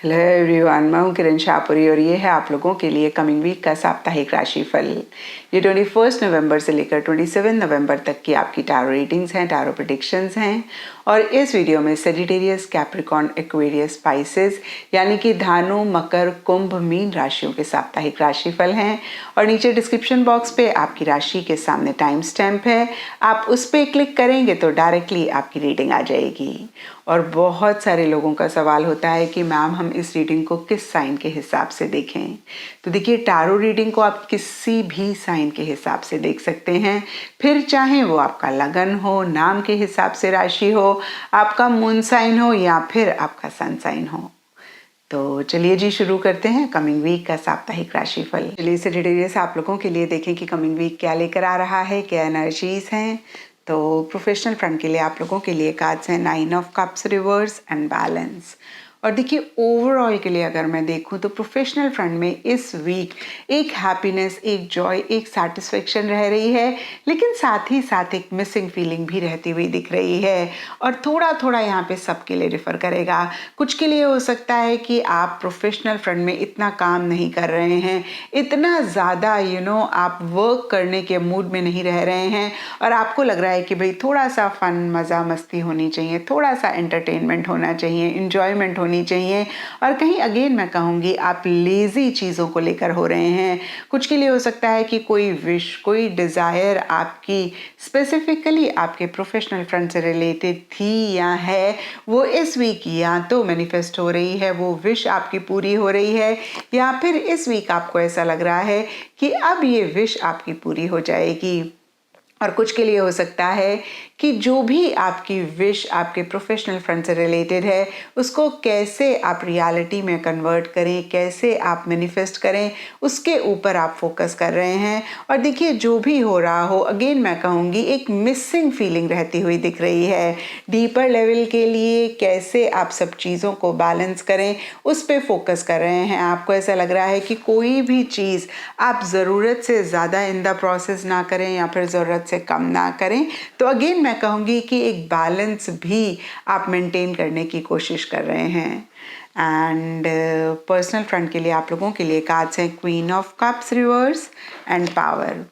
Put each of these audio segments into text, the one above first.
Hello everyone, मैं हूँ किरण शाहपुरी और ये है आप लोगों के लिए कमिंग वीक का साप्ताहिक राशिफल। ये 21 नवंबर से लेकर 27 नवंबर तक की आपकी टैरो रीडिंग्स हैं, टैरो प्रेडिक्शंस हैं। और इस वीडियो में सेजिटेरियस, कैप्रिकॉर्न, एक्वेरियस, स्पाइसेस यानी कि धानु, मकर, कुंभ, मीन राशियों के साप्ताहिक राशिफल हैं। और नीचे डिस्क्रिप्शन बॉक्स पे आपकी राशि के सामने टाइम स्टैम्प है, आप उस पर क्लिक करेंगे तो डायरेक्टली आपकी रीडिंग आ जाएगी। और बहुत सारे लोगों का सवाल होता है कि मैम हम इस रीडिंग को किस साइन के हिसाब से देखें। तो देखिए, टैरो रीडिंग को आप किसी भी साइन के हिसाब से देख सकते हैं, फिर चाहे वो आपका लगन हो, नाम के हिसाब से राशि हो, आपका मून साइन हो या फिर आपका सन साइन हो। तो चलिए जी, शुरू करते हैं कमिंग वीक का साप्ताहिक राशिफल। चलिए सेजिटेरियस आप लोगों के लिए देखें कि कमिंग वीक क्या लेकर आ रहा है, क्या एनर्जीज हैं। तो प्रोफेशनल फ्रंट के लिए आप लोगों के लिए कार्ड्स हैं 9 of cups, reverse and balance. और देखिए, ओवरऑल के लिए अगर मैं देखूं तो प्रोफेशनल फ्रंट में इस वीक एक हैप्पीनेस, एक जॉय, एक सेटिस्फेक्शन रह रही है, लेकिन साथ ही साथ एक मिसिंग फीलिंग भी रहती हुई दिख रही है। और थोड़ा थोड़ा यहाँ पे सबके लिए रिफर करेगा। कुछ के लिए हो सकता है कि आप प्रोफेशनल फ्रंट में इतना काम नहीं कर रहे हैं, इतना ज़्यादा आप वर्क करने के मूड में नहीं रह रहे हैं और आपको लग रहा है कि भाई थोड़ा सा फन, मज़ा, मस्ती होनी चाहिए, थोड़ा सा एंटरटेनमेंट होना चाहिए, इंजॉयमेंट होनी चाहिए। और कहीं अगेन मैं कहूँगी आप लेज़ी चीज़ों को लेकर हो रहे हैं। कुछ के लिए हो सकता है कि कोई विश, कोई डिज़ायर आपकी स्पेसिफिकली आपके प्रोफेशनल फ्रंट से रिलेटेड थी या है, वो इस वीक या तो मैनिफेस्ट हो रही है, वो विश आपकी पूरी हो रही है, या फिर इस वीक आपको ऐसा लग रहा है कि अब ये विश आपकी पूरी हो जाएगी। और कुछ के लिए हो सकता है कि जो भी आपकी विश आपके प्रोफेशनल फ्रंट से रिलेटेड है, उसको कैसे आप रियलिटी में कन्वर्ट करें, कैसे आप मैनिफेस्ट करें, उसके ऊपर आप फोकस कर रहे हैं। और देखिए, जो भी हो रहा हो, अगेन मैं कहूँगी एक मिसिंग फीलिंग रहती हुई दिख रही है। डीपर लेवल के लिए कैसे आप सब चीज़ों को बैलेंस करें, उस पर फोकस कर रहे हैं। आपको ऐसा लग रहा है कि कोई भी चीज़ आप ज़रूरत से ज़्यादा इन द प्रोसेस ना करें या फिर ज़रूरत से कम ना करें। तो अगेन मैं कहूँगी कि एक बैलेंस भी आप मेंटेन करने की कोशिश कर रहे हैं। एंड पर्सनल फ्रंट के लिए आप लोगों के लिए कार्ड्स हैं queen of cups, reverse and power.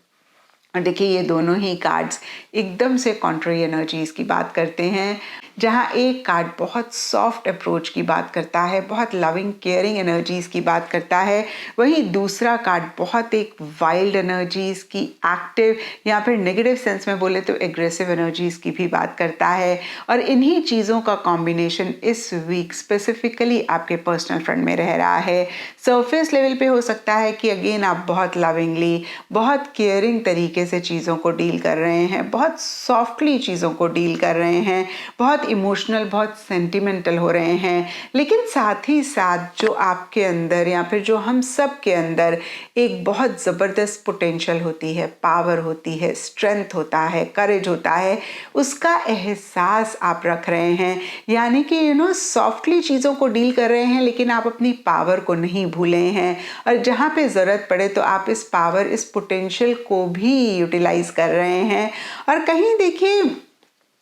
और देखिए, ये दोनों ही कार्ड्स एकदम से कॉन्ट्री एनर्जीज की बात करते हैं। जहाँ एक कार्ड बहुत सॉफ्ट अप्रोच की बात करता है, बहुत लविंग केयरिंग एनर्जीज की बात करता है, वहीं दूसरा कार्ड बहुत एक वाइल्ड एनर्जीज की, एक्टिव या फिर नेगेटिव सेंस में बोले तो एग्रेसिव एनर्जीज की भी बात करता है। और इन्हीं चीज़ों का कॉम्बिनेशन इस वीक स्पेसिफिकली आपके पर्सनल फ्रंट में रह रहा है। सरफेस लेवल पे हो सकता है कि अगेन आप बहुत लविंगली, बहुत केयरिंग तरीके से चीज़ों को डील कर रहे हैं, बहुत सॉफ्टली चीज़ों को डील कर रहे हैं, बहुत इमोशनल, बहुत सेंटिमेंटल हो रहे हैं। लेकिन साथ ही साथ जो आपके अंदर या फिर जो हम सब के अंदर एक बहुत ज़बरदस्त पोटेंशियल होती है, पावर होती है, स्ट्रेंथ होता है, करेज होता है, उसका एहसास आप रख रहे हैं। यानी कि सॉफ्टली चीज़ों को डील कर रहे हैं, लेकिन आप अपनी पावर को नहीं भूले हैं। और जहाँ पे ज़रूरत पड़े तो आप इस पावर, इस पोटेंशियल को भी यूटिलाइज कर रहे हैं। और कहीं देखिए,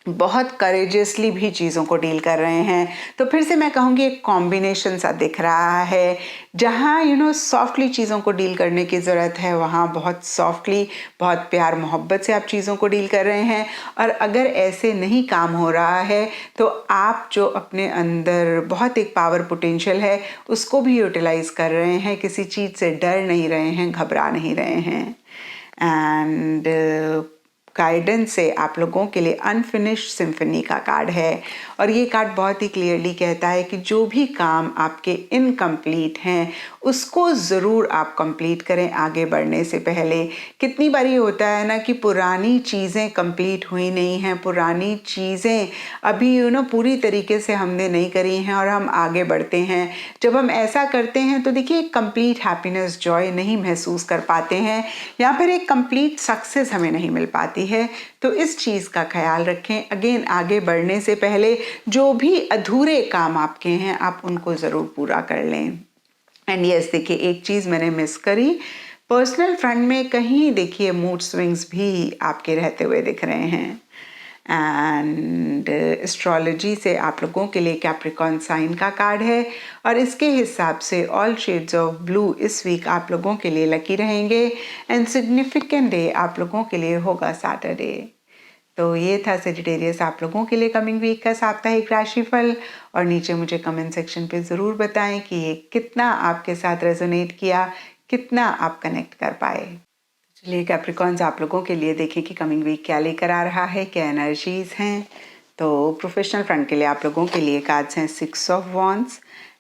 बहुत करेजियसली भी चीज़ों को डील कर रहे हैं। तो फिर से मैं कहूँगी एक कॉम्बिनेशन सा दिख रहा है। जहाँ सॉफ्टली चीज़ों को डील करने की ज़रूरत है, वहाँ बहुत सॉफ्टली, बहुत प्यार मोहब्बत से आप चीज़ों को डील कर रहे हैं। और अगर ऐसे नहीं काम हो रहा है तो आप जो अपने अंदर बहुत एक पावर पोटेंशियल है, उसको भी यूटिलाइज कर रहे हैं, किसी चीज़ से डर नहीं रहे हैं, घबरा नहीं रहे हैं। एंड गाइडेंस से आप लोगों के लिए अनफिनिश्ड सिम्फनी का कार्ड है। और ये कार्ड बहुत ही क्लियरली कहता है कि जो भी काम आपके इनकम्प्लीट हैं, उसको ज़रूर आप कंप्लीट करें आगे बढ़ने से पहले। कितनी बार ये होता है ना कि पुरानी चीज़ें कंप्लीट हुई नहीं हैं, पुरानी चीज़ें अभी पूरी तरीके से हमने नहीं करी हैं और हम आगे बढ़ते हैं। जब हम ऐसा करते हैं तो देखिए, एक कंप्लीट हैप्पीनेस, जॉय नहीं महसूस कर पाते हैं, या फिर एक कंप्लीट सक्सेस हमें नहीं मिल पाती है। तो इस चीज़ का ख्याल रखें। अगेन, आगे बढ़ने से पहले जो भी अधूरे काम आपके हैं, आप उनको ज़रूर पूरा कर लें। एंड यस, देखिए, एक चीज़ मैंने मिस करी, पर्सनल फ्रंट में कहीं देखिए मूड स्विंग्स भी आपके रहते हुए दिख रहे हैं। एंड एस्ट्रोलॉजी से आप लोगों के लिए कैप्रिकॉर्न साइन का कार्ड है और इसके हिसाब से ऑल शेड्स ऑफ ब्लू इस वीक आप लोगों के लिए लकी रहेंगे एंड सिग्निफिकेंट डे आप लोगों के लिए होगा सैटरडे। तो ये था सेजिटेरियस आप लोगों के लिए कमिंग वीक का साप्ताहिक राशिफल और नीचे मुझे कमेंट सेक्शन पे ज़रूर बताएं कि ये कितना आपके साथ रेजोनेट किया, कितना आप कनेक्ट कर पाए। चलिए कैप्रिकॉर्न्स आप लोगों के लिए देखें कि कमिंग वीक क्या लेकर आ रहा है, क्या एनर्जीज हैं। तो प्रोफेशनल फ्रंट के लिए आप लोगों के लिए कार्ड्स हैं 6 of wands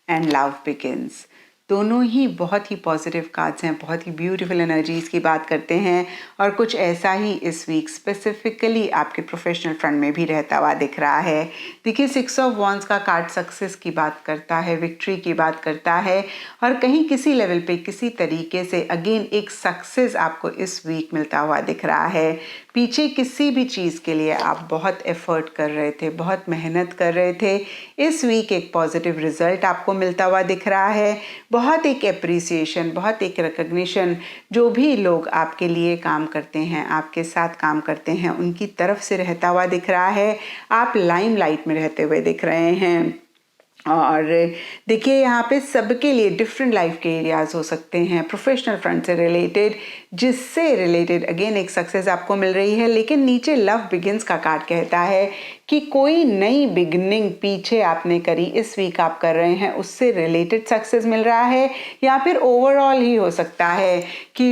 and love begins. दोनों ही बहुत ही पॉजिटिव कार्ड्स हैं, बहुत ही ब्यूटीफुल एनर्जीज की बात करते हैं और कुछ ऐसा ही इस वीक स्पेसिफिकली आपके प्रोफेशनल फ्रंट में भी रहता हुआ दिख रहा है। देखिए 6 ऑफ वॉन्ड्स का कार्ड सक्सेस की बात करता है, विक्ट्री की बात करता है और कहीं किसी लेवल पे किसी तरीके से अगेन एक सक्सेस आपको इस वीक मिलता हुआ दिख रहा है। पीछे किसी भी चीज़ के लिए आप बहुत एफर्ट कर रहे थे, बहुत मेहनत कर रहे थे, इस वीक एक पॉजिटिव रिजल्ट आपको मिलता हुआ दिख रहा है। बहुत एक एप्रिसिएशन, बहुत एक रिकग्निशन, जो भी लोग आपके लिए काम करते हैं, आपके साथ काम करते हैं, उनकी तरफ से रहता हुआ दिख रहा है। आप लाइमलाइट में रहते हुए दिख रहे हैं और देखिए यहाँ पे सबके लिए डिफरेंट लाइफ के एरियाज हो सकते हैं प्रोफेशनल फ्रंट से रिलेटेड, जिससे रिलेटेड अगेन एक सक्सेस आपको मिल रही है। लेकिन नीचे लव बिगिंस का कार्ड कहता है कि कोई नई बिगनिंग पीछे आपने करी, इस वीक आप कर रहे हैं, उससे रिलेटेड सक्सेस मिल रहा है या फिर ओवरऑल ही हो सकता है कि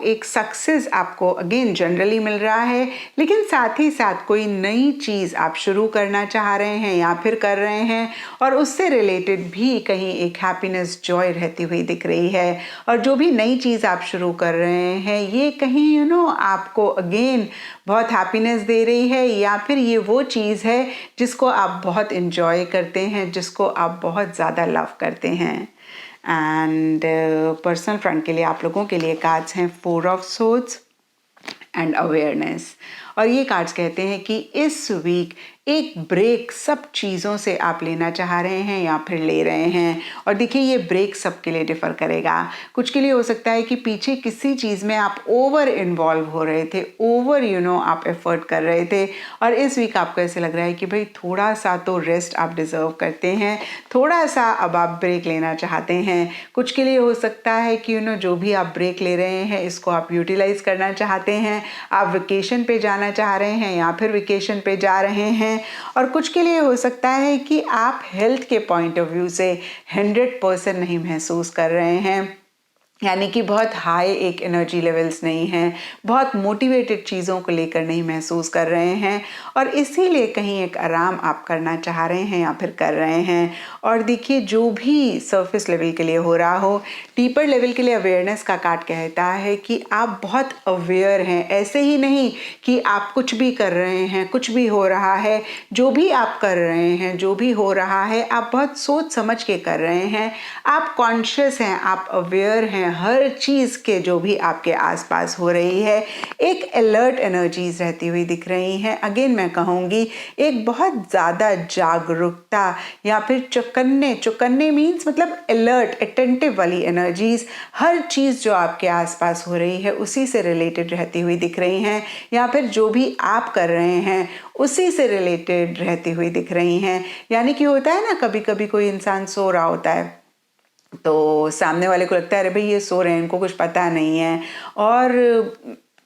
एक सक्सेस आपको अगेन जनरली मिल रहा है, लेकिन साथ ही साथ कोई नई चीज़ आप शुरू करना चाह रहे हैं या फिर कर रहे हैं और उससे रिलेटेड भी कहीं एक हैप्पीनेस, जॉय रहती हुई दिख रही है। और जो भी नई चीज़ आप शुरू कर रहे हैं ये कहीं आपको अगेन बहुत हैप्पीनेस दे रही है या फिर ये वो चीज़ है जिसको आप बहुत इंजॉय करते हैं, जिसको आप बहुत ज़्यादा लव करते हैं। एंड पर्सनल फ्रंट के लिए आप लोगों के लिए कार्ड्स हैं 4 ऑफ सोर्ड्स एंड अवेयरनेस और ये कार्ड्स कहते हैं कि इस वीक एक ब्रेक सब चीज़ों से आप लेना चाह रहे हैं या फिर ले रहे हैं। और देखिए ये ब्रेक सबके लिए डिफ़र करेगा। कुछ के लिए हो सकता है कि पीछे किसी चीज़ में आप ओवर इन्वॉल्व हो रहे थे, ओवर आप एफर्ट कर रहे थे और इस वीक आपको ऐसे लग रहा है कि भाई थोड़ा सा तो रेस्ट आप डिज़र्व करते हैं, थोड़ा सा अब आप ब्रेक लेना चाहते हैं। कुछ के लिए हो सकता है कि जो भी आप ब्रेक ले रहे हैं इसको आप यूटिलाइज करना चाहते हैं, आप वेकेशन पे जाना चाह रहे हैं या फिर वेकेशन पे जा रहे हैं। और कुछ के लिए हो सकता है कि आप हेल्थ के पॉइंट ऑफ व्यू से 100% नहीं महसूस कर रहे हैं, यानी कि बहुत हाई एक एनर्जी लेवल्स नहीं हैं, बहुत मोटिवेटेड चीज़ों को लेकर नहीं महसूस कर रहे हैं और इसीलिए कहीं एक आराम आप करना चाह रहे हैं या फिर कर रहे हैं। और देखिए जो भी सरफेस लेवल के लिए हो रहा हो, डीपर लेवल के लिए अवेयरनेस का कार्ड कहता है कि आप बहुत अवेयर हैं। ऐसे ही नहीं कि आप कुछ भी कर रहे हैं, कुछ भी हो रहा है, जो भी आप कर रहे हैं, जो भी हो रहा है, आप बहुत सोच समझ के कर रहे हैं, आप कॉन्शियस हैं, आप अवेयर हैं हर चीज़ के जो भी आपके आसपास हो रही है। एक अलर्ट एनर्जीज रहती हुई दिख रही हैं। अगेन मैं कहूँगी एक बहुत ज़्यादा जागरूकता या फिर चौकन्ने मीन्स मतलब अलर्ट, अटेंटिव वाली एनर्जीज हर चीज़ जो आपके आसपास हो रही है उसी से रिलेटेड रहती हुई दिख रही हैं या फिर जो भी आप कर रहे हैं उसी से रिलेटेड रहती हुई दिख रही हैं। यानी कि होता है ना, कभी कभी कोई इंसान सो रहा होता है तो सामने वाले को लगता है अरे भाई ये सो रहे हैं, इनको कुछ पता नहीं है और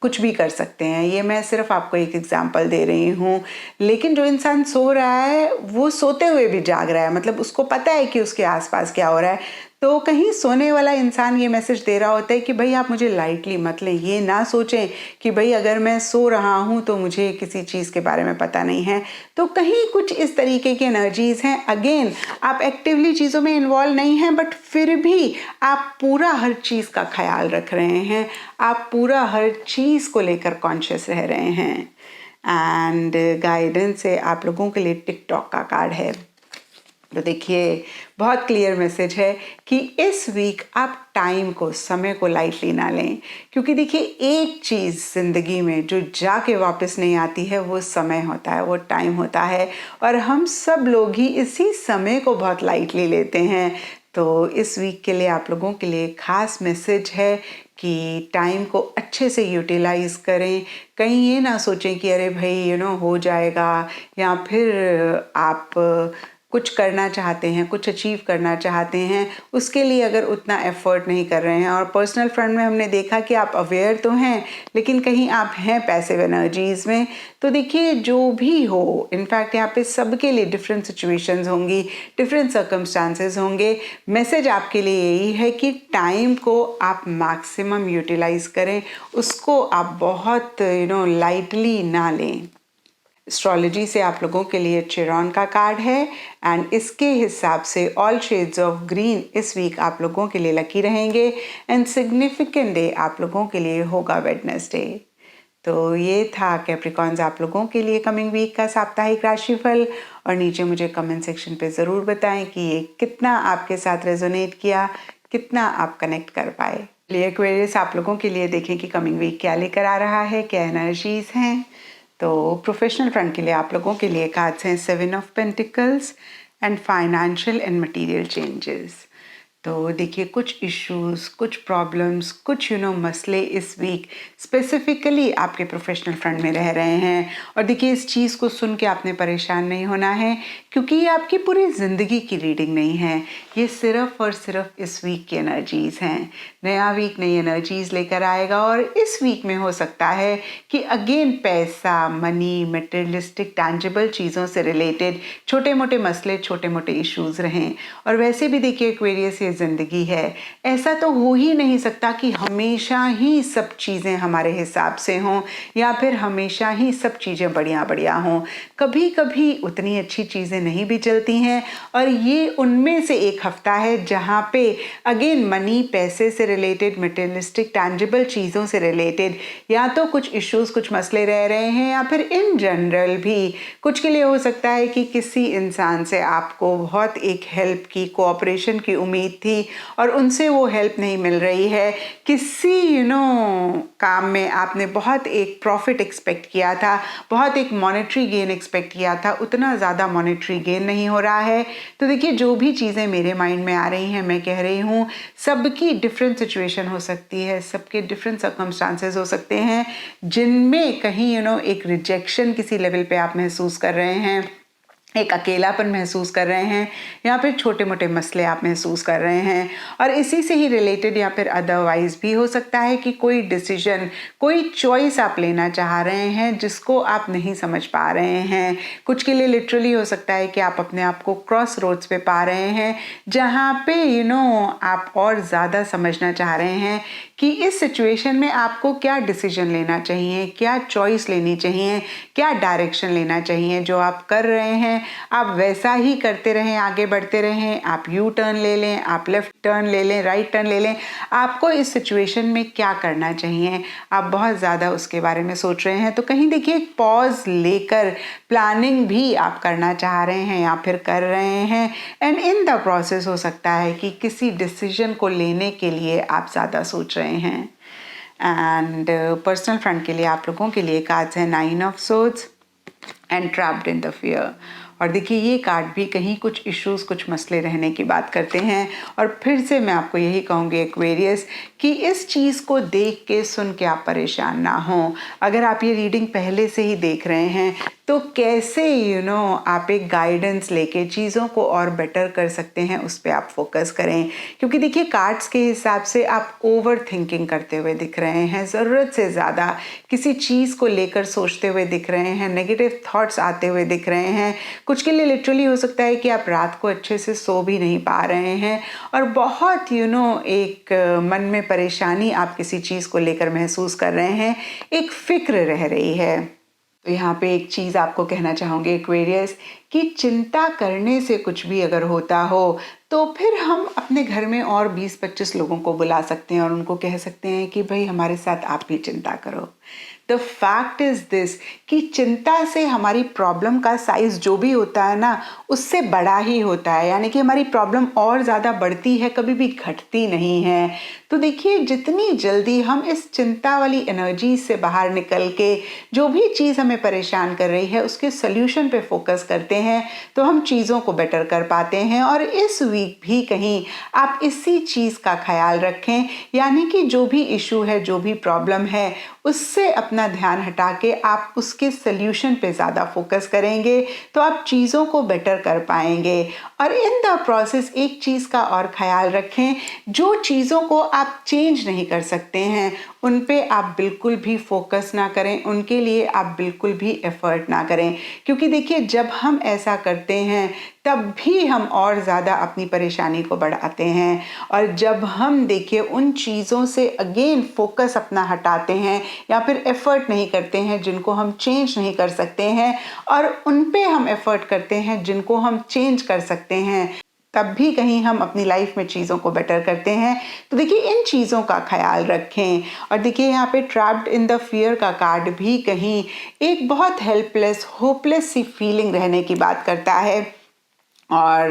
कुछ भी कर सकते हैं। ये मैं सिर्फ आपको एक एग्जांपल दे रही हूँ, लेकिन जो इंसान सो रहा है वो सोते हुए भी जाग रहा है, मतलब उसको पता है कि उसके आसपास क्या हो रहा है। तो कहीं सोने वाला इंसान ये मैसेज दे रहा होता है कि भाई आप मुझे लाइटली मत लें, ये ना सोचें कि भाई अगर मैं सो रहा हूँ तो मुझे किसी चीज़ के बारे में पता नहीं है। तो कहीं कुछ इस तरीके की एनर्जीज़ हैं। अगेन आप एक्टिवली चीज़ों में इन्वॉल्व नहीं हैं बट फिर भी आप पूरा हर चीज़ का ख्याल रख रहे हैं, आप पूरा हर चीज़ को लेकर कॉन्शियस रह रहे हैं। एंड गाइडेंस से आप लोगों के लिए टिकटॉक का कार्ड है। तो देखिए बहुत क्लियर मैसेज है कि इस वीक आप टाइम को, समय को लाइटली ना लें, क्योंकि देखिए एक चीज़ ज़िंदगी में जो जाके वापस नहीं आती है वो समय होता है, वो टाइम होता है और हम सब लोग ही इसी समय को बहुत लाइटली लेते हैं। तो इस वीक के लिए आप लोगों के लिए खास मैसेज है कि टाइम को अच्छे से यूटिलाइज़ करें। कहीं ये ना सोचें कि अरे भाई हो जाएगा, या फिर आप कुछ करना चाहते हैं, कुछ अचीव करना चाहते हैं, उसके लिए अगर उतना एफर्ट नहीं कर रहे हैं। और पर्सनल फ्रंट में हमने देखा कि आप अवेयर तो हैं, लेकिन कहीं आप हैं पैसिव एनर्जीज में। तो देखिए जो भी हो, इनफैक्ट यहाँ पे सबके लिए डिफरेंट सिचुएशंस होंगी, डिफरेंट सर्कमस्टांसेस होंगे। मैसेज आपके लिए यही है कि टाइम को आप मैक्सिमम यूटिलाइज करें, उसको आप बहुत लाइटली ना लें। एस्ट्रोलॉजी से आप लोगों के लिए चिरॉन का कार्ड है, एंड इसके हिसाब से ऑल शेड्स ऑफ ग्रीन इस वीक आप लोगों के लिए लकी रहेंगे। एंड सिग्निफिकेंट डे आप लोगों के लिए होगा वेडनेसडे। तो ये था कैप्रिकॉन्स आप लोगों के लिए कमिंग वीक का साप्ताहिक राशिफल। और नीचे मुझे कमेंट सेक्शन पे ज़रूर बताएं कि ये कितना आपके साथ रेजोनेट किया, कितना आप कनेक्ट कर पाए। एक्वेरियस आप लोगों के लिए देखें कि कमिंग वीक क्या लेकर आ रहा है, क्या एनर्जीज हैं। तो प्रोफेशनल फ्रंट के लिए आप लोगों के लिए कार्ड्स हैं 7 of pentacles and financial and material changes. तो देखिए कुछ इश्यूज, कुछ प्रॉब्लम्स, कुछ मसले इस वीक स्पेसिफिकली आपके प्रोफेशनल फ्रंट में रह रहे हैं। और देखिए इस चीज़ को सुन के आपने परेशान नहीं होना है, क्योंकि ये आपकी पूरी ज़िंदगी की रीडिंग नहीं है, ये सिर्फ और सिर्फ इस वीक की एनर्जीज़ हैं। नया वीक नई एनर्जीज़ लेकर आएगा, और इस वीक में हो सकता है कि अगेन पैसा, मनी, मटेरियलिस्टिक टैंजिबल चीज़ों से रिलेटेड छोटे मोटे मसले, छोटे मोटे इश्यूज़ रहें। और वैसे भी देखिए एक्वेरियस ज़िंदगी है, ऐसा तो हो ही नहीं सकता कि हमेशा ही सब चीज़ें हमारे हिसाब से हों, या फिर हमेशा ही सब चीज़ें बढ़िया बढ़िया हों। कभी कभी उतनी अच्छी चीज़ें नहीं भी चलती हैं, और ये उनमें से एक हफ्ता है जहाँ पे अगेन मनी, पैसे से रिलेटेड, मटेरियलिस्टिक टैंजिबल चीज़ों से रिलेटेड या तो कुछ इश्यूज, कुछ मसले रह रहे हैं, या फिर इन जनरल भी कुछ के लिए हो सकता है कि किसी इंसान से आपको बहुत एक हेल्प की, कोऑपरेशन की उम्मीद थी और उनसे वो हेल्प नहीं मिल रही है। किसी काम में आपने बहुत एक प्रॉफिट एक्सपेक्ट किया था, बहुत एक मॉनेटरी गेन एक्सपेक्ट किया था, उतना ज़्यादा मॉनेटरी गेन नहीं हो रहा है। तो देखिए जो भी चीज़ें मेरे माइंड में आ रही हैं, मैं कह रही हूँ सबकी डिफरेंट सिचुएशन हो सकती है, सबके डिफरेंट सर्कमस्टांसेस हो सकते हैं, जिनमें कहीं एक रिजेक्शन किसी लेवल पे आप महसूस कर रहे हैं, एक अकेलापन महसूस कर रहे हैं, या फिर छोटे मोटे मसले आप महसूस कर रहे हैं। और इसी से ही रिलेटेड या फिर अदरवाइज भी हो सकता है कि कोई डिसीजन, कोई चॉइस आप लेना चाह रहे हैं जिसको आप नहीं समझ पा रहे हैं। कुछ के लिए लिटरली हो सकता है कि आप अपने आप को क्रॉस रोड्स पे पा रहे हैं, जहाँ पे आप और ज़्यादा समझना चाह रहे हैं कि इस सिचुएशन में आपको क्या डिसीजन लेना चाहिए, क्या चॉइस लेनी चाहिए, क्या डायरेक्शन लेना चाहिए। जो आप कर रहे हैं आप वैसा ही करते रहें, आगे बढ़ते रहें। आप यू टर्न ले लें, आप लेफ्ट टर्न ले लें, राइट टर्न ले लें, आपको इस सिचुएशन में क्या करना चाहिए, आप बहुत ज़्यादा उसके बारे में सोच रहे हैं। तो कहीं देखिए एक पॉज लेकर प्लानिंग भी आप करना चाह रहे हैं या फिर कर रहे हैं, एंड इन द प्रोसेस हो सकता है कि किसी डिसीजन को लेने के लिए आप ज़्यादा सोच रहे हैं। एंड पर्सनल फ्रंट के लिए आप लोगों के लिए कार्ड्स है 9 of swords and trapped in the fear. और देखिए ये कार्ड भी कहीं कुछ इश्यूज, कुछ मसले रहने की बात करते हैं। और फिर से मैं आपको यही कहूँगी एक्वेरियस कि इस चीज़ को देख के, सुन के आप परेशान ना हो। अगर आप ये रीडिंग पहले से ही देख रहे हैं तो कैसे आप एक गाइडेंस लेके चीज़ों को और बेटर कर सकते हैं, उस पर आप फोकस करें। क्योंकि देखिए कार्ड्स के हिसाब से आप ओवर थिंकिंग करते हुए दिख रहे हैं, ज़रूरत से ज़्यादा किसी चीज़ को लेकर सोचते हुए दिख रहे हैं, नेगेटिव थॉट्स आते हुए दिख रहे हैं। कुछ के लिए लिटरली हो सकता है कि आप रात को अच्छे से सो भी नहीं पा रहे हैं, और बहुत एक मन में परेशानी आप किसी चीज़ को लेकर महसूस कर रहे हैं, एक फिक्र रह रही है। तो यहाँ पे एक चीज़ आपको कहना चाहूँगी एक्वेरियस कि चिंता करने से कुछ भी अगर होता हो तो फिर हम अपने घर में और 20-25 लोगों को बुला सकते हैं और उनको कह सकते हैं कि भाई हमारे साथ आप भी चिंता करो। द फैक्ट इज दिस कि चिंता से हमारी प्रॉब्लम का साइज जो भी होता है ना, उससे बड़ा ही होता है, यानी कि हमारी प्रॉब्लम और ज़्यादा बढ़ती है, कभी भी घटती नहीं है। तो देखिए, जितनी जल्दी हम इस चिंता वाली एनर्जी से बाहर निकल के जो भी चीज़ हमें परेशान कर रही है उसके सोल्यूशन पे फोकस करते हैं, तो हम चीज़ों को बेटर कर पाते हैं। और इस वीक भी कहीं आप इसी चीज़ का ख्याल रखें, यानी कि जो भी इशू है, जो भी प्रॉब्लम है, उससे अपना ध्यान हटा के आप उसके सोल्यूशन पे ज़्यादा फोकस करेंगे, तो आप चीज़ों को बेटर कर पाएंगे। और इन द प्रोसेस एक चीज़ का और ख्याल रखें, जो चीज़ों को आप चेंज नहीं कर सकते हैं उन पे आप बिल्कुल भी फोकस ना करें, उनके लिए आप बिल्कुल भी एफर्ट ना करें, क्योंकि देखिए, जब हम ऐसा करते हैं तब भी हम और ज़्यादा अपनी परेशानी को बढ़ाते हैं। और जब हम देखिए उन चीज़ों से अगेन फोकस अपना हटाते हैं या फिर एफर्ट नहीं करते हैं जिनको हम चेंज नहीं कर सकते हैं, और उन पे हम एफर्ट करते हैं जिनको हम चेंज कर सकते हैं, तब भी कहीं हम अपनी लाइफ में चीज़ों को बेटर करते हैं। तो देखिए, इन चीज़ों का ख्याल रखें। और देखिए, यहाँ पे ट्रैप्ड इन द फियर का कार्ड भी कहीं एक बहुत हेल्पलेस, होपलेस सी फीलिंग रहने की बात करता है। और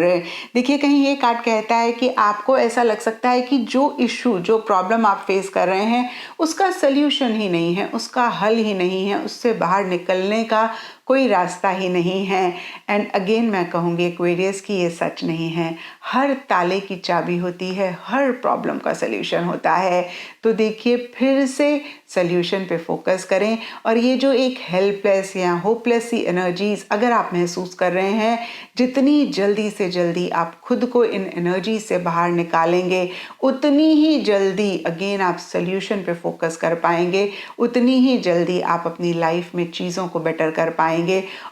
देखिए, कहीं ये कार्ड कहता है कि आपको ऐसा लग सकता है कि जो इशू, जो प्रॉब्लम आप फेस कर रहे हैं, उसका सल्यूशन ही नहीं है, उसका हल ही नहीं है, उससे बाहर निकलने का कोई रास्ता ही नहीं है। एंड अगेन मैं कहूँगी एक्वेरियस की ये सच नहीं है। हर ताले की चाबी होती है, हर प्रॉब्लम का सल्यूशन होता है। तो देखिए, फिर से सल्यूशन पे फोकस करें। और ये जो एक हेल्पलेस या होपलेस सी एनर्जीज अगर आप महसूस कर रहे हैं, जितनी जल्दी से जल्दी आप खुद को इन एनर्जी से बाहर निकालेंगे, उतनी ही जल्दी अगेन आप सल्यूशन पे फोकस कर पाएंगे, उतनी ही जल्दी आप अपनी लाइफ में चीज़ों को बेटर कर पाएंगे।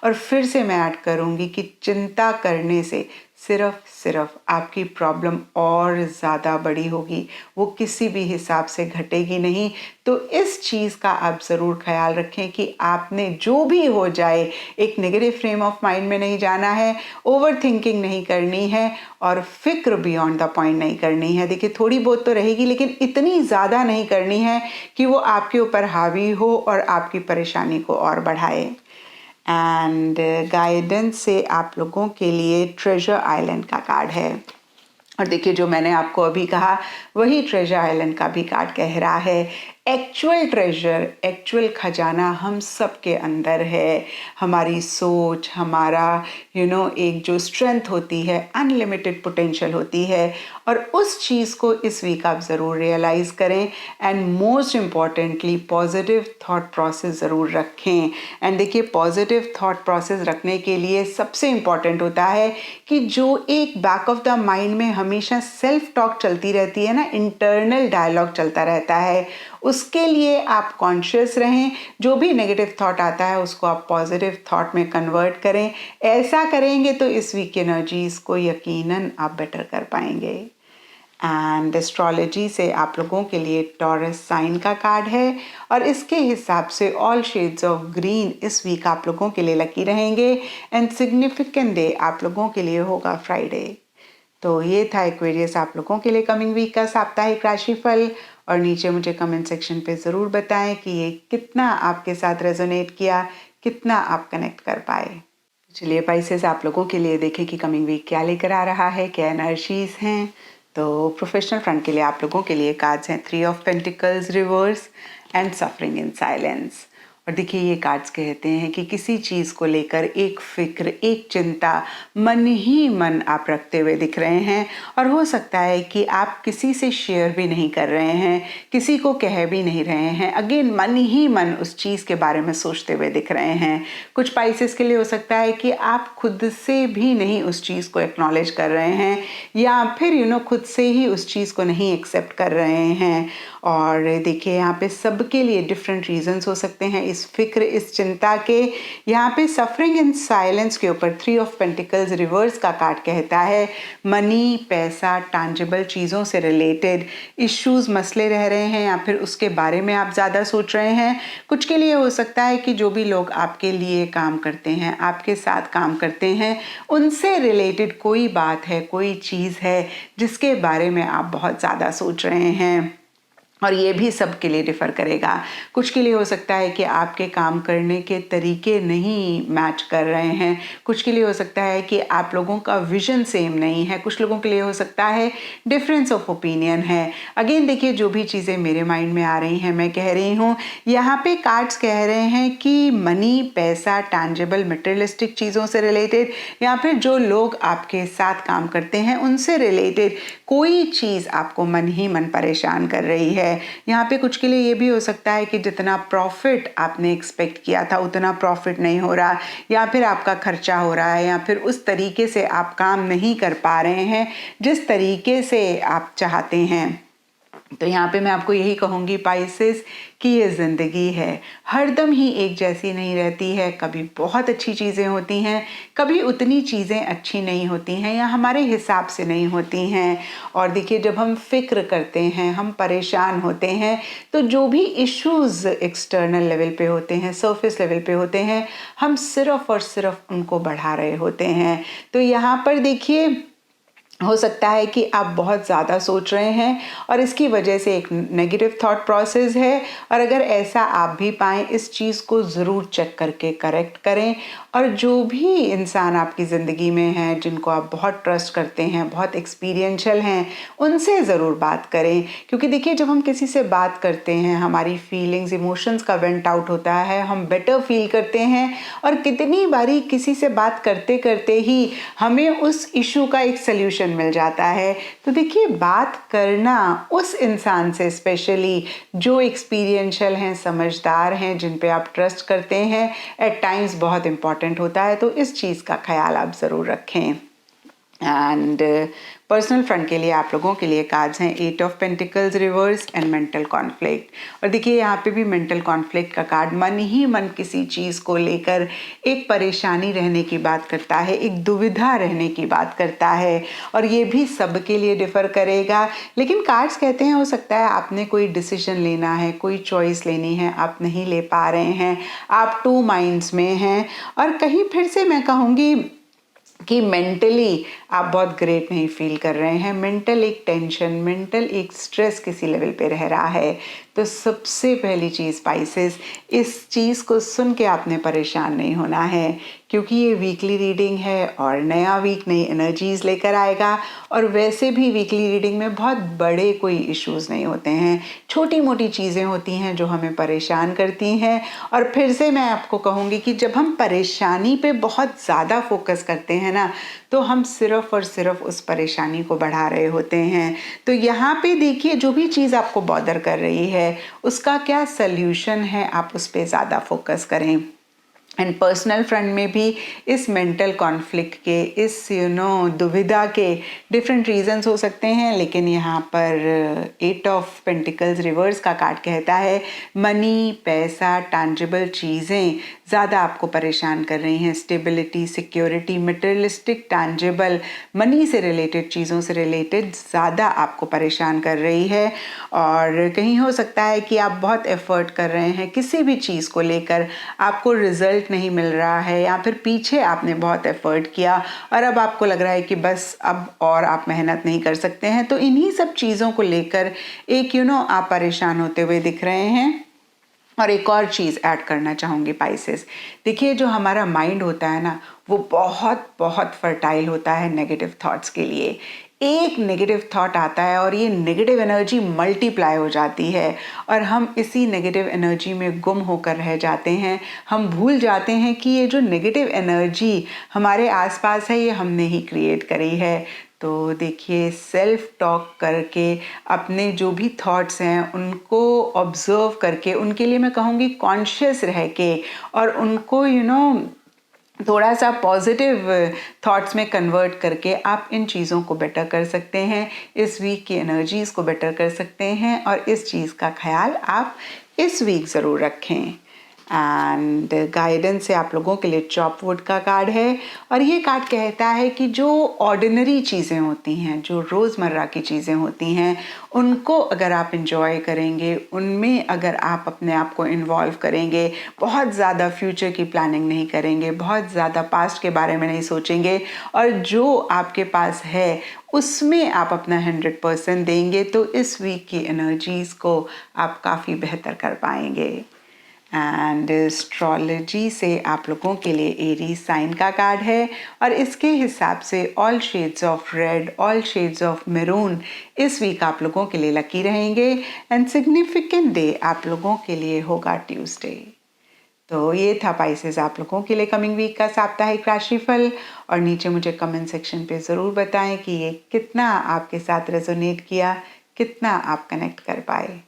और फिर से मैं ऐड करूंगी कि चिंता करने से सिर्फ आपकी प्रॉब्लम और ज़्यादा बड़ी होगी, वो किसी भी हिसाब से घटेगी नहीं। तो इस चीज़ का आप ज़रूर ख्याल रखें कि आपने जो भी हो जाए, एक नेगेटिव फ्रेम ऑफ माइंड में नहीं जाना है, ओवर थिंकिंग नहीं करनी है, और फिक्र बियॉन्ड द पॉइंट नहीं करनी है। देखिए, थोड़ी बहुत तो रहेगी, लेकिन इतनी ज़्यादा नहीं करनी है कि वो आपके ऊपर हावी हो और आपकी परेशानी को और बढ़ाए। एंड गाइडेंस से आप लोगों के लिए ट्रेजर आइलैंड का कार्ड है। और देखिए, जो मैंने आपको अभी कहा वही ट्रेजर आइलैंड का भी कार्ड कह रहा है। एक्चुअल ट्रेजर, एक्चुअल खजाना हम सब के अंदर है। हमारी सोच, हमारा एक जो स्ट्रेंथ होती है, अनलिमिटेड पोटेंशियल होती है, और उस चीज़ को इस वीक आप ज़रूर रियलाइज़ करें। And most importantly positive thought process ज़रूर रखें। एंड देखिए, पॉजिटिव थॉट प्रोसेस रखने के लिए सबसे इम्पॉर्टेंट होता है कि जो एक बैक ऑफ द माइंड में हमेशा सेल्फ टॉक चलती रहती है ना, इंटरनल डायलॉग चलता रहता है, उसके लिए आप कॉन्शियस रहें। जो भी नेगेटिव थॉट आता है उसको आप पॉजिटिव थॉट में कन्वर्ट करें। ऐसा करेंगे तो इस वीक की एनर्जीज को यकीनन आप बेटर कर पाएंगे। एंड एस्ट्रोलॉजी से आप लोगों के लिए टॉरस साइन का कार्ड है, और इसके हिसाब से ऑल शेड्स ऑफ ग्रीन इस वीक आप लोगों के लिए लकी रहेंगे। एंड सिग्निफिकेंट डे आप लोगों के लिए होगा फ्राइडे। तो ये था एक्वेरियस आप लोगों के लिए कमिंग वीक का साप्ताहिक राशिफल। और नीचे मुझे कमेंट सेक्शन पे ज़रूर बताएं कि ये कितना आपके साथ रेजोनेट किया, कितना आप कनेक्ट कर पाए। चलिए पाइसेस, आप लोगों के लिए देखें कि कमिंग वीक क्या लेकर आ रहा है, क्या एनर्जीज हैं। तो प्रोफेशनल फ्रंट के लिए आप लोगों के लिए कार्ड्स हैं 3 of pentacles reverse and suffering in silence. और देखिए, ये कार्ड्स कहते हैं कि किसी चीज़ को लेकर एक फिक्र, एक चिंता मन ही मन आप रखते हुए दिख रहे हैं, और हो सकता है कि आप किसी से शेयर भी नहीं कर रहे हैं, किसी को कह भी नहीं रहे हैं। अगेन मन ही मन उस चीज़ के बारे में सोचते हुए दिख रहे हैं। कुछ पाइसेस के लिए हो सकता है कि आप खुद से भी नहीं उस चीज़ को एक्नॉलेज कर रहे हैं, या फिर खुद से ही उस चीज़ को नहीं एक्सेप्ट कर रहे हैं। और देखिए, यहाँ पे सबके लिए डिफरेंट रीजंस हो सकते हैं इस फिक्र, इस चिंता के। यहाँ पे सफरिंग इन साइलेंस के ऊपर 3 ऑफ पेंटिकल्स रिवर्स का कार्ड कहता है मनी, पैसा, टैंजिबल चीज़ों से रिलेटेड इश्यूज, मसले रह रहे हैं, या फिर उसके बारे में आप ज़्यादा सोच रहे हैं। कुछ के लिए हो सकता है कि जो भी लोग आपके लिए काम करते हैं, आपके साथ काम करते हैं, उनसे रिलेटेड कोई बात है, कोई चीज़ है जिसके बारे में आप बहुत ज़्यादा सोच रहे हैं। और ये भी सबके लिए डिफ़र करेगा। कुछ के लिए हो सकता है कि आपके काम करने के तरीके नहीं मैच कर रहे हैं, कुछ के लिए हो सकता है कि आप लोगों का विजन सेम नहीं है, कुछ लोगों के लिए हो सकता है डिफरेंस ऑफ ओपिनियन है। अगेन देखिए, जो भी चीज़ें मेरे माइंड में आ रही हैं मैं कह रही हूँ। यहाँ पे कार्ड्स कह रहे हैं कि मनी, पैसा, टैंजिबल मटेरियलिस्टिक चीज़ों से रिलेटेड, या फिर जो लोग आपके साथ काम करते हैं उनसे रिलेटेड कोई चीज़ आपको मन ही मन परेशान कर रही है। यहाँ पे कुछ के लिए ये भी हो सकता है कि जितना प्रॉफिट आपने एक्सपेक्ट किया था उतना प्रॉफिट नहीं हो रहा, या फिर आपका खर्चा हो रहा है, या फिर उस तरीके से आप काम नहीं कर पा रहे हैं जिस तरीके से आप चाहते हैं। तो यहाँ पे मैं आपको यही कहूँगी पाइसेस कि ये ज़िंदगी है, हरदम ही एक जैसी नहीं रहती है। कभी बहुत अच्छी चीज़ें होती हैं, कभी उतनी चीज़ें अच्छी नहीं होती हैं या हमारे हिसाब से नहीं होती हैं। और देखिए, जब हम फिक्र करते हैं, हम परेशान होते हैं, तो जो भी इश्यूज़ एक्सटर्नल लेवल पे होते हैं, सरफेस लेवल पे होते हैं, हम सिर्फ़ और सिर्फ उनको बढ़ा रहे होते हैं। तो यहाँ पर देखिए, हो सकता है कि आप बहुत ज़्यादा सोच रहे हैं और इसकी वजह से एक नेगेटिव थॉट प्रोसेस है। और अगर ऐसा आप भी पाएँ, इस चीज़ को ज़रूर चेक करके करेक्ट करें। और जो भी इंसान आपकी ज़िंदगी में हैं, जिनको आप बहुत ट्रस्ट करते हैं, बहुत एक्सपीरियंशियल हैं, उनसे ज़रूर बात करें। क्योंकि देखिए, जब हम किसी से बात करते हैं, हमारी फीलिंग्स, इमोशंस का वेंट आउट होता है, हम बेटर फील करते हैं। और कितनी बारी किसी से बात करते करते ही हमें उस इशू का एक सल्यूशन मिल जाता है। तो देखिए, बात करना उस इंसान से, स्पेशली जो एक्सपीरियंशियल हैं, समझदार हैं, जिन पे आप ट्रस्ट करते हैं, एट टाइम्स बहुत इंपॉर्टेंट होता है। तो इस चीज़ का ख्याल आप ज़रूर रखें। एंड पर्सनल फ्रंट के लिए आप लोगों के लिए कार्ड्स हैं 8 of pentacles reverse and mental conflict. और देखिए, यहाँ पे भी मेंटल कॉन्फ्लिक्ट का कार्ड मन ही मन किसी चीज़ को लेकर एक परेशानी रहने की बात करता है, एक दुविधा रहने की बात करता है। और ये भी सबके लिए डिफ़र करेगा। लेकिन कार्ड्स कहते हैं, हो सकता है आपने कोई डिसीजन लेना है, कोई चॉइस लेनी है, आप नहीं ले पा रहे हैं, आप टू माइंड्स में हैं। और कहीं फिर से मैं कहूँगी कि मेंटली आप बहुत ग्रेट नहीं फील कर रहे हैं, मेंटल एक टेंशन, मेंटल एक स्ट्रेस किसी लेवल पे रह रहा है। तो सबसे पहली चीज़ पाइसेस, इस चीज़ को सुन के आपने परेशान नहीं होना है, क्योंकि ये वीकली रीडिंग है और नया वीक नई एनर्जीज लेकर आएगा। और वैसे भी वीकली रीडिंग में बहुत बड़े कोई इश्यूज नहीं होते हैं, छोटी मोटी चीज़ें होती हैं जो हमें परेशान करती हैं। और फिर से मैं आपको कहूँगी कि जब हम परेशानी पे बहुत ज़्यादा फोकस करते हैं ना, तो हम सिर्फ और सिर्फ उस परेशानी को बढ़ा रहे होते हैं। तो यहाँ पे देखिए, जो भी चीज़ आपको बॉदर कर रही है, उसका क्या सल्यूशन है, आप उस पर ज़्यादा फोकस करें। एंड पर्सनल फ्रंट में भी इस मेंटल कॉन्फ्लिक्ट के, इस दुविधा के डिफरेंट रीजंस हो सकते हैं। लेकिन यहाँ पर 8 ऑफ पेंटिकल्स रिवर्स का कार्ड कहता है मनी, पैसा, टैंजिबल चीज़ें ज़्यादा आपको परेशान कर रही हैं। Stability, security, materialistic, tangible, money से रिलेटेड चीज़ों से रिलेटेड ज़्यादा आपको परेशान कर रही है। और कहीं हो सकता है कि आप बहुत एफर्ट कर रहे हैं किसी भी चीज़ को लेकर, आपको रिजल्ट नहीं मिल रहा है, या फिर पीछे आपने बहुत एफर्ट किया और अब आपको लग रहा है कि बस अब और आप मेहनत नहीं कर सकते हैं। तो इन्हीं सब चीज़ों को लेकर एक आप परेशान होते हुए दिख रहे हैं। और एक और चीज़ ऐड करना चाहूँगी पाइसेस, देखिए, जो हमारा माइंड होता है ना, वो बहुत बहुत फर्टाइल होता है नेगेटिव थॉट्स के लिए। एक नेगेटिव थॉट आता है और ये नेगेटिव एनर्जी मल्टीप्लाई हो जाती है और हम इसी नेगेटिव एनर्जी में गुम होकर रह जाते हैं। हम भूल जाते हैं कि ये जो नेगेटिव एनर्जी हमारे आसपास है, ये हमने ही क्रिएट करी है। तो देखिए, सेल्फ टॉक करके अपने जो भी थॉट्स हैं उनको ऑब्जर्व करके, उनके लिए मैं कहूँगी कॉन्शियस रह के, और उनको थोड़ा सा पॉजिटिव थॉट्स में कन्वर्ट करके आप इन चीज़ों को बेटर कर सकते हैं, इस वीक की एनर्जीज़ को बेटर कर सकते हैं। और इस चीज़ का ख्याल आप इस वीक ज़रूर रखें। एंड गाइडेंस से आप लोगों के लिए चॉपवुड का कार्ड है और ये कार्ड कहता है कि जो ऑर्डिनरी चीज़ें होती हैं, जो रोज़मर्रा की चीज़ें होती हैं, उनको अगर आप इंजॉय करेंगे, उनमें अगर आप अपने आप को इन्वॉल्व करेंगे, बहुत ज़्यादा फ्यूचर की प्लानिंग नहीं करेंगे, बहुत ज़्यादा पास्ट के बारे में नहीं सोचेंगे और जो आपके पास है उसमें आप अपना 100% देंगे तो इस वीक की एनर्जीज़ को आप काफ़ी बेहतर कर पाएंगे। एंड एस्ट्रोलॉजी से आप लोगों के लिए एरीज साइन का कार्ड है और इसके हिसाब से all shades of red, all shades of maroon इस वीक आप लोगों के लिए लकी रहेंगे एंड सिग्निफिकेंट डे आप लोगों के लिए होगा ट्यूसडे। तो ये था पाइसेस आप लोगों के लिए कमिंग वीक का साप्ताहिक राशिफल और नीचे मुझे कमेंट सेक्शन पे ज़रूर बताएं कि ये कितना आपके साथ रेजोनेट किया, कितना आप कनेक्ट कर पाए।